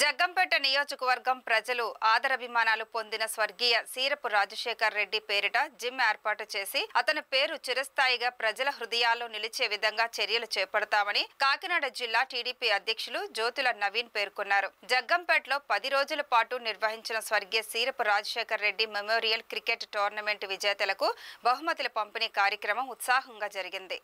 జగ్గంపేట నియోజకవర్గం ప్రజలు ఆదరాభిమానాలు పొందిన స్వర్గీయ సీరపు రాజశేఖర్ రెడ్డి పేరిట జిమ్ ఏర్పాటు చేసి అతని పేరు చిరస్థాయిగా ప్రజల హృదయాల్లో నిలిచే విధంగా చర్యలు చేపడతామని కాకినాడ జిల్లా టీడీపీ అధ్యక్షులు జ్యోతుల నవీన్ పేర్కొన్నారు. జగ్గంపేటలో 10 రోజుల పాటు నిర్వహించిన స్వర్గీయ Seerapu Rajasekhar Reddy memorial cricket tournament విజేతలకు బహుమతుల పంపిణీ కార్యక్రమం ఉత్సాహంగా జరిగింది.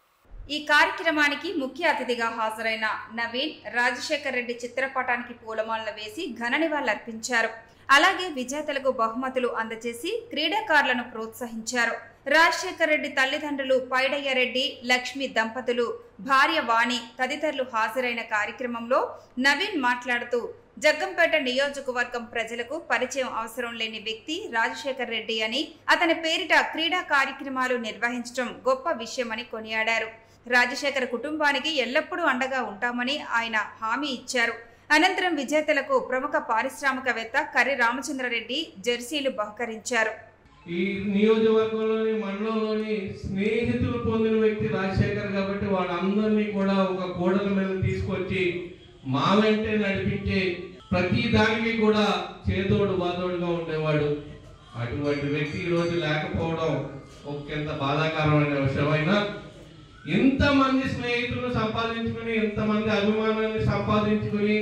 ఈ కార్యక్రమానికి ముఖ్య అతిథిగా హాజరైన నవీన్ రాజశేఖర్ రెడ్డి చిత్రపటానికి పూలమాలలు వేసి ఘన నివాళులర్పించారు. అలాగే విజేతలకు బహుమతులు అందజేసి క్రీడాకారులను ప్రోత్సహించారు. రాజశేఖర్ రెడ్డి తల్లిదండ్రులు పైడయ్య రెడ్డి, లక్ష్మి దంపతులు, భార్య వాణి తదితరులు హాజరైన కార్యక్రమంలో నవీన్ మాట్లాడుతూ జగ్గంపేట నియోజకవర్గం ప్రజలకు పరిచయం అవసరం లేని వ్యక్తి రాజశేఖర్ రెడ్డి అని, అతని పేరిట క్రీడా కార్యక్రమాలు నిర్వహించడం గొప్ప విషయమని కొనియాడారు. రాజశేఖర్ కుటుంబానికి ఎల్లప్పుడూ అండగా ఉంటామని ఆయన హామీ ఇచ్చారు. అనంతరం విజేతలకు ప్రముఖ పారిశ్రామికవేత్త కర్రి రామచంద్రారెడ్డి జెర్సీలు బహుకరించారు. ఈ నియోజకవర్గంలోని మండలంలోని స్నేహితులు పొందిన వ్యక్తి రాజశేఖర్ కాబట్టి వాళ్ళందరినీ కూడా ఒక కోడల మీద తీసుకొచ్చి మా వెంటే నడిపించే ప్రతి దానికి కూడా చేదోడు బాదోడుగా ఉండేవాడు. అటువంటి వ్యక్తి ఈరోజు లేకపోవడం ఒకంత బాధాకరమైన విషయమైనా ఎంతమంది స్నేహితులను సంపాదించుకుని, ఎంతమంది అభిమానాన్ని సంపాదించుకుని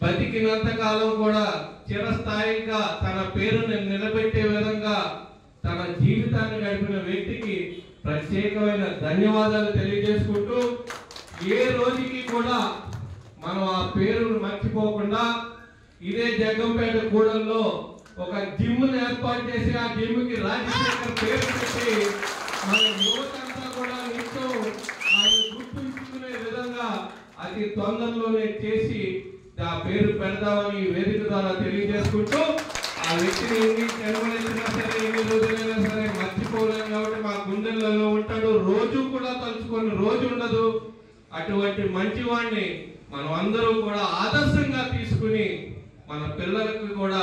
బతికినంత కాలం కూడా చిరస్థాయిగా తన పేరుని నిలబెట్టే విధంగా తన జీవితాన్ని గడిపిన వ్యక్తికి ప్రత్యేకమైన ధన్యవాదాలు తెలియజేసుకుంటూ, ఏ రోజుకి కూడా మనం ఆ పేరును మర్చిపోకుండా ఇదే జగ్గంపేట కూడల్లో ఒక జిమ్ను ఏర్పాటు చేసి ఆ జిమ్కి రాజశేఖర్ పేరు పెట్టి మన యువతంతా కూడా నిత్యం ఆయన గుర్తుంచుకునే విధంగా అతి తొందరలోనే చేసి ఆ పేరు పెడదామని వేదిక ద్వారా తెలియజేసుకుంటూ, ఆ వ్యక్తిని ఎన్ని జన్మలైనా సరే, ఎన్ని రోజులైనా సరే మర్చిపోలేము కాబట్టి మా గుండెలలో ఉంటాడు. రోజు కూడా తలుచుకొని రోజు ఉండదు. అటువంటి మంచివాడిని మనం అందరూ కూడా ఆదర్శంగా తీసుకుని మన పిల్లలకు కూడా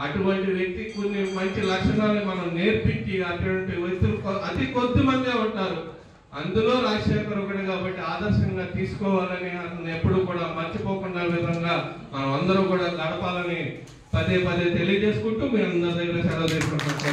అటువంటి వ్యక్తి కొన్ని మంచి లక్షణాలను మనం నేర్పించి, అటువంటి వ్యక్తులు అతి కొద్ది మందే ఉంటారు, అందులో రాజశేఖర్ ఒకటి కాబట్టి ఆదర్శంగా తీసుకోవాలని ఎప్పుడు కూడా మర్చిపోకుండా విధంగా మనం అందరూ కూడా గడపాలని పదే పదే తెలియజేసుకుంటూ మీ అందరి దగ్గర సెలవు తీసుకుంటాం.